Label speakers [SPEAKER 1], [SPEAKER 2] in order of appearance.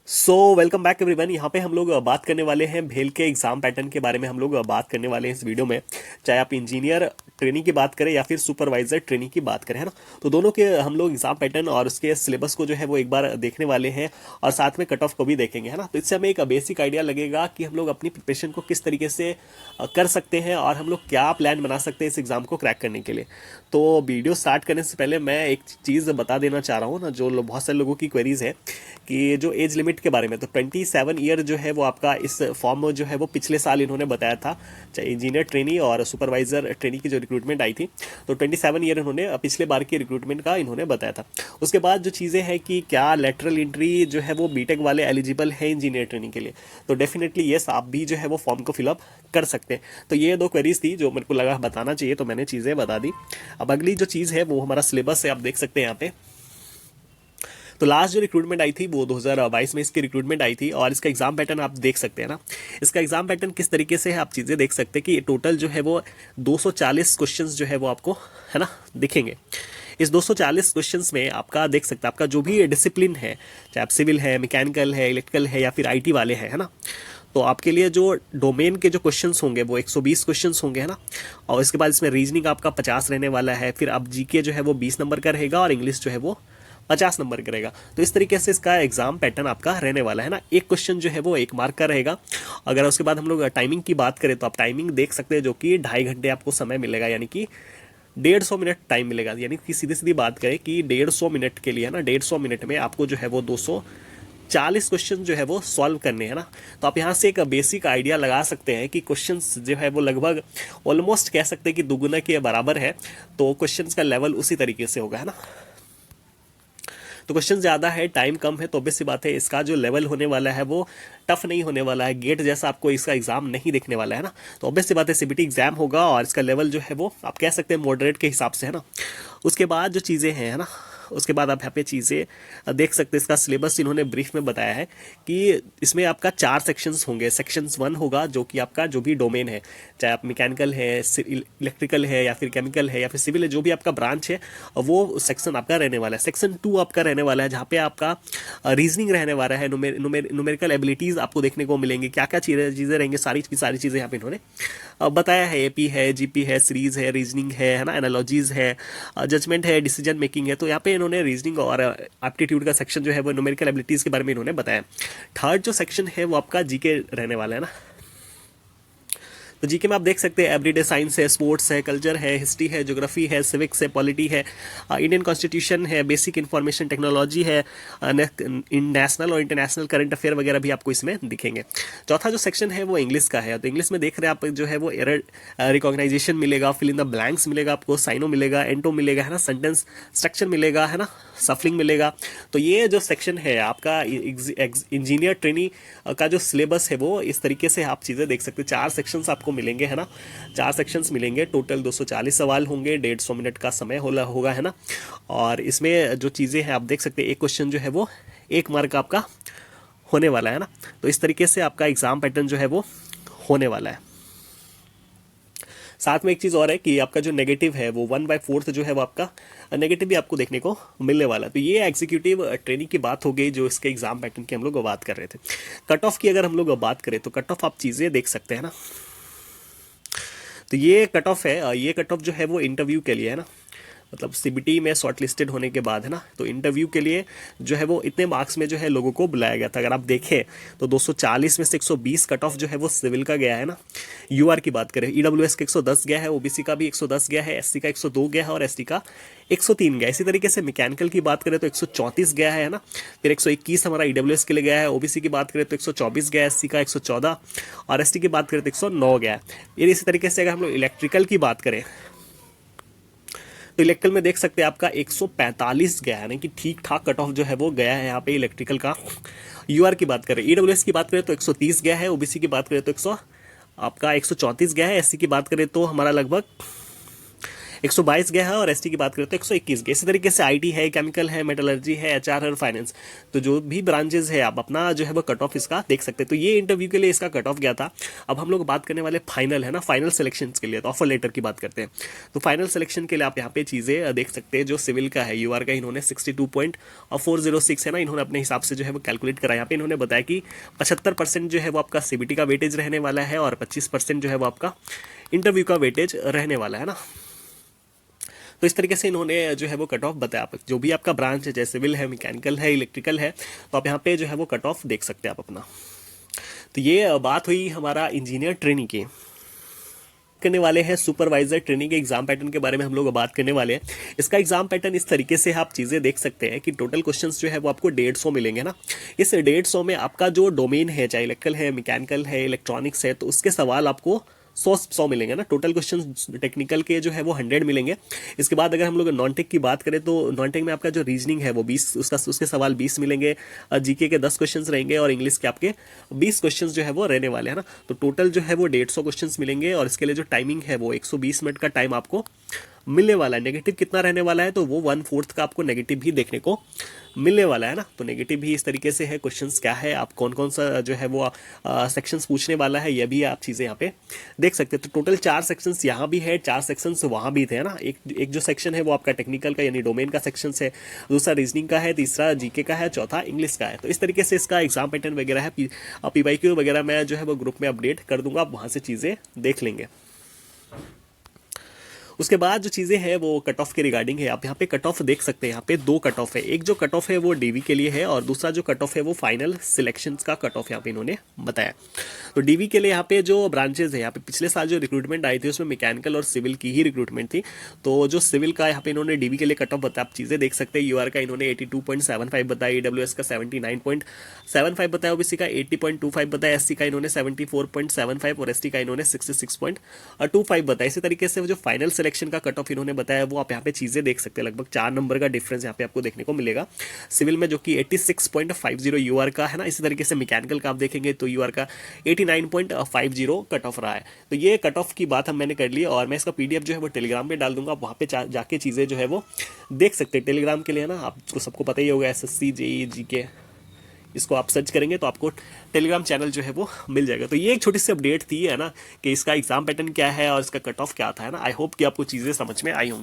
[SPEAKER 1] Welcome back everyone. यहाँ पे हम लोग बात करने वाले हैं भेल के एग्जाम पैटर्न के बारे में। हम लोग बात करने वाले हैं इस वीडियो में, चाहे आप इंजीनियर ट्रेनिंग की बात करें या फिर सुपरवाइजर ट्रेनिंग की बात करें, है ना। तो दोनों के हम लोग एग्जाम पैटर्न और उसके सिलेबस को जो है वो एक बार देखने वाले हैं और साथ में कट ऑफ को भी देखेंगे, है ना। तो इससे हमें एक बेसिक आइडिया लगेगा कि हम लोग अपनी प्रिपरेशन को किस तरीके से कर सकते हैं और हम लोग क्या प्लान बना सकते हैं इस एग्जाम को क्रैक करने के लिए। तो वीडियो स्टार्ट करने से पहले मैं एक चीज़ बता देना चाह रहा हूँ ना, जो बहुत सारे लोगों की क्वेरीज है कि जो एज लिमिट के बारे में। तो 27 ईयर जो है वो आपका इस फॉर्म में जो है वो पिछले साल इन्होंने बताया था, चाहे इंजीनियर ट्रेनी और सुपरवाइजर ट्रेनी की जो रिक्रूटमेंट आई थी, तो 27 ईयर इन्होंने पिछले बार की रिक्रूटमेंट का इन्होंने बताया था। उसके बाद जो चीज़ें हैं कि क्या लेटरल एंट्री जो है वो बीटेक वाले एलिजिबल है इंजीनियर ट्रेनिंग के लिए, तो डेफिनेटली येस, आप भी जो है वो फॉर्म को फिलअप कर सकते हैं। तो ये दो क्वेरीज थी जो मेरे को लगा बताना चाहिए, तो मैंने चीज़ें बता दी। अब अगली जो चीज़ है वो हमारा सिलेबस है, आप देख सकते हैं यहाँ पे। तो लास्ट जो रिक्रूटमेंट आई थी वो 2022 में इसकी रिक्रूटमेंट आई थी और इसका एग्जाम पैटर्न आप देख सकते हैं ना। इसका एग्जाम पैटर्न किस तरीके से है आप चीज़ें देख सकते हैं कि टोटल जो है वो 240 क्वेश्चंस जो है वो आपको, है ना, दिखेंगे। इस 240 क्वेश्चंस में आपका देख सकते हैं आपका जो भी डिसिप्लिन है, चाहे आप सिविल है, मैकेनिकल है, इलेक्ट्रिकल है या फिर आईटी वाले हैं, है ना। तो आपके लिए जो डोमेन के जो क्वेश्चंस होंगे वो 120 क्वेश्चंस होंगे, है ना। और इसके बाद इसमें रीजनिंग आपका 50 रहने वाला है। फिर अब जीके जो है वो 20 नंबर का रहेगा और इंग्लिश जो है वो 50 नंबर का रहेगा। तो इस तरीके से इसका एग्जाम पैटर्न आपका रहने वाला है ना। एक क्वेश्चन जो है वो 1 मार्क का रहेगा। अगर उसके बाद हम लोग टाइमिंग की बात करें तो आप टाइमिंग देख सकते हैं, जो कि 2.5 घंटे आपको समय मिलेगा, यानी कि 150 मिनट टाइम मिलेगा। यानी कि सीधी सीधी बात करें कि 150 मिनट के लिए, है ना, 150 मिनट में आपको जो है वो 240 क्वेश्चन जो है वो सॉल्व करने हैं ना। तो आप यहाँ से एक बेसिक आइडिया लगा सकते हैं कि क्वेश्चंस जो है वो लगभग ऑलमोस्ट कह सकते हैं कि दुगुना के बराबर है। तो क्वेश्चंस का लेवल उसी तरीके से होगा, है ना। तो क्वेश्चन ज़्यादा है, टाइम कम है, तो ऑब्वियस सी बात है इसका जो लेवल होने वाला है वो टफ नहीं होने वाला है। गेट जैसा आपको इसका एग्जाम नहीं देखने वाला है ना। तो ऑब्वियस सी बात है सीबीटी एग्जाम होगा और इसका लेवल जो है वो आप कह सकते हैं मॉडरेट के हिसाब से, है ना। उसके बाद जो चीज़ें हैं, है ना, उसके बाद आप यहाँ पे चीज़ें देख सकते हैं। इसका सिलेबस इन्होंने ब्रीफ में बताया है कि इसमें आपका 4 सेक्शंस होंगे। सेक्शंस 1 होगा जो कि आपका जो भी डोमेन है, चाहे आप मैकेनिकल है, इलेक्ट्रिकल है या फिर केमिकल है या फिर सिविल है, जो भी आपका ब्रांच है वो सेक्शन आपका रहने वाला है। सेक्शन 2 आपका रहने वाला है जहाँ पे आपका रीजनिंग रहने वाला है, न्यूमेरिकल एबिलिटीज़ आपको देखने को मिलेंगी। क्या क्या चीज़ें रहेंगी, सारी की सारी चीज़ें यहाँ पे इन्होंने बताया है। एपी है, जीपी है, सीरीज है, रीजनिंग है ना, एनालॉजीज है, जजमेंट है, डिसीजन मेकिंग है। तो यहाँ पे इन्होंने रीजनिंग और एप्टीट्यूड का सेक्शन जो है वो न्यूमेरिकल एबिलिटीज़ के बारे में इन्होंने बताया। थर्ड जो सेक्शन है वो आपका जीके रहने वाला है ना। तो जीके में आप देख सकते हैं एवरीडे साइंस है, स्पोर्ट्स है, कल्चर है, हिस्ट्री है, ज्योग्राफी है, सिविक्स है, पॉलिटी है, इंडियन कॉन्स्टिट्यूशन है, बेसिक इंफॉर्मेशन टेक्नोलॉजी है, नेशनल और इंटरनेशनल करंट अफेयर वगैरह भी आपको इसमें दिखेंगे। चौथा जो सेक्शन है वो इंग्लिश का है। तो इंग्लिश में देख रहे हैं आप जो है वो एरर रिकॉग्नाइजेशन मिलेगा, फिल इन द ब्लैंक्स मिलेगा आपको, साइनो मिलेगा, एंटो मिलेगा, है ना, सेंटेंस स्ट्रक्चर मिलेगा, है ना, सफलिंग मिलेगा। तो ये जो सेक्शन है आपका इंजीनियर ट्रेनी का जो सिलेबस है वो इस तरीके से आप चीज़ें देख सकते हैं। 4 सेक्शंस आपको मिलेंगे, है ना, 4 सेक्शंस मिलेंगे। टोटल 240 सवाल होंगे, 150 मिनट का समय होगा, है ना। और इसमें जो चीज़ें हैं आप देख सकते हैं, एक क्वेश्चन जो है वो 1 मार्क आपका होने वाला है ना। तो इस तरीके से आपका एग्जाम पैटर्न जो है वो होने वाला है। साथ में एक चीज़ और है कि आपका जो नेगेटिव है वो 1/4 जो है वो आपका नेगेटिव भी आपको देखने को मिलने वाला है। तो ये एग्जीक्यूटिव ट्रेनिंग की बात हो गई जो इसके एग्जाम पैटर्न की हम लोग बात कर रहे थे। कट ऑफ की अगर हम लोग बात करें तो कट ऑफ आप चीज़ें देख सकते हैं ना। तो ये कट ऑफ है, ये कट ऑफ जो है वो इंटरव्यू के लिए है ना, मतलब सीबीटी में शॉर्ट लिस्टेड होने के बाद, है ना। तो इंटरव्यू के लिए जो है वो इतने मार्क्स में जो है लोगों को बुलाया गया था। अगर आप देखें तो 240 में से 120 कट ऑफ जो है वो सिविल का गया है ना। यूआर की बात करें, ईडब्ल्यूएस का 110 गया है, ओबीसी का भी 110 गया है, एससी का 102 गया है और एसटी का 103 गया। इसी तरीके से मैकेनिकल की बात करें तो 134 गया है ना। फिर 121 हमारा ईडब्ल्यूएस के लिए गया है, ओबीसी की बात करें तो 124 गया है, एससी का 114 और एसटी की बात करें तो 109 गया है। ये इसी तरीके से अगर हम लोग इलेक्ट्रिकल की बात करें तो इलेक्ट्रिकल में देख सकते हैं आपका 145 गया है, यानी कि ठीक ठाक कट ऑफ जो है वो गया है यहाँ पे इलेक्ट्रिकल का। यूआर की बात करें, ईडब्ल्यूएस की बात करें तो 130 गया है, ओबीसी की बात करें तो आपका 134 गया है, एससी की बात करें तो हमारा लगभग 122 गया है और एसटी की बात करें तो 121 गया। इसी तरीके से आईटी है, केमिकल है, मेटलर्जी है, एचआर है और फाइनेंस, तो जो भी ब्रांचेस है आप अपना जो है वो कट ऑफ इसका देख सकते हैं। तो ये इंटरव्यू के लिए इसका कट ऑफ गया था। अब हम लोग बात करने वाले फाइनल है ना, फाइनल सिलेक्शन के लिए, तो ऑफर लेटर की बात करते हैं। तो फाइनल सिलेक्शन के लिए आप यहाँ पे चीज़ें देख सकते हैं। जो सिविल का है यूआर का इन्होंने 62.406 है ना, इन्होंने अपने हिसाब से जो है वो कैलकुलेट करा। यहाँ पे इन्होंने बताया कि 75% जो है वो आपका सीबीटी का वेटेज रहने वाला है और 25% जो है वो आपका इंटरव्यू का वेटेज रहने वाला है ना। तो इस तरीके से इन्होंने जो है वो कट ऑफ बताया। आप जो भी आपका ब्रांच है, जैसे सिविल है, मैकेनिकल है, इलेक्ट्रिकल है, तो आप यहाँ पे जो है वो कट ऑफ देख सकते हैं आप अपना। तो ये बात हुई हमारा इंजीनियर ट्रेनिंग की। करने वाले हैं सुपरवाइजर ट्रेनिंग के एग्जाम पैटर्न के बारे में हम लोग बात करने वाले हैं। इसका एग्जाम पैटर्न इस तरीके से आप चीज़ें देख सकते हैं कि टोटल क्वेश्चंस जो है वो आपको 150 मिलेंगे ना। इस 150 में आपका जो डोमेन है, चाहे इलेक्ट्रिकल है, मैकेनिकल है, इलेक्ट्रॉनिक्स है, तो उसके सवाल आपको 100 मिलेंगे ना। टोटल क्वेश्चन टेक्निकल के जो है वो 100 मिलेंगे। इसके बाद अगर हम लोग नॉन टेक की बात करें तो नॉन टेक में आपका जो रीजनिंग है वो 20, उसके सवाल 20 मिलेंगे। जीके के 10 क्वेश्चंस रहेंगे और इंग्लिश के आपके 20 क्वेश्चंस जो है वो रहने वाले हैं ना। तो टोटल जो है वो 150 क्वेश्चंस मिलेंगे और इसके लिए जो टाइमिंग है वो 120 मिनट का टाइम आपको मिलने वाला है। नेगेटिव कितना रहने वाला है, तो वो 1/4 का आपको नेगेटिव भी देखने को मिलने वाला है ना। तो नेगेटिव भी इस तरीके से है। क्वेश्चंस क्या है, आप कौन कौन सा जो है वो सेक्शंस पूछने वाला है, ये भी आप चीज़ें यहाँ पे देख सकते हैं। तो टोटल 4 सेक्शंस यहाँ भी है, 4 सेक्शंस वहाँ भी थे ना। एक जो सेक्शन है वो आपका टेक्निकल का यानी डोमेन का सेक्शन है, दूसरा रीजनिंग का है, तीसरा जीके का है, चौथा इंग्लिश का है। तो इस तरीके से इसका एग्जाम पैटर्न वगैरह है। पीवाईक्यू वगैरह मैं जो है वो ग्रुप में अपडेट कर दूंगा, आप वहाँ से चीज़ें देख लेंगे। उसके बाद जो चीज़ें हैं वो कट ऑफ के रिगार्डिंग है। आप यहाँ पे कट ऑफ देख सकते हैं। यहाँ पे 2 कट ऑफ है। एक जो कट ऑफ है वो डीवी के लिए है और दूसरा जो कट ऑफ है वो फाइनल सिलेक्शंस का कट ऑफ यहाँ पे इन्होंने बताया। तो डीवी के लिए यहाँ पे जो ब्रांचेज है, यहाँ पे पिछले साल जो रिक्रूटमेंट आई थी उसमें मैकेनिकल और सिविल की ही रिक्रूटमेंट थी। तो जो सिविल का यहाँ पे इन्होंने डीवी के लिए कट ऑफ बताया, आप चीज़ें देख सकते हैं। यूआर का इन्होंने 82.75 बताया, ईडब्ल्यूएस का 79.75 बताया, ओबीसी का 80.25 बताया, एससी का इन्होंने 74.75 और एसटी का इन्होंने 66.25 बताया। इसी तरीके से जो फाइनल सिलेक्शन का कट ऑफ इन्होंने बताया वो आप यहाँ पे चीजें देख सकते हैं। लगभग 4 नंबर का डिफरेंस यहाँ पे आपको देखने को मिलेगा सिविल में, जो कि 86.50 यूआर का है ना। इसी तरीके से मैकेनिकल का आप देखेंगे तो यूआर का 89.50 कट ऑफ रहा है। तो ये कट ऑफ की बात मैंने कर ली और मैं इसका पीडीएफ जो है वो टेलीग्राम पे डाल दूंगा, वहाँ पे जाके चीजें जो है वो देख सकते हैं। टेलीग्राम के लिए ना आपको सबको पता ही होगा, एसएससी जेईई जीके, इसको आप सर्च करेंगे तो आपको टेलीग्राम चैनल जो है वो मिल जाएगा। तो ये एक छोटी सी अपडेट थी है ना, कि इसका एग्जाम पैटर्न क्या है और इसका कट ऑफ क्या था है ना। आई होप कि आपको चीज़ें समझ में आई होंगी।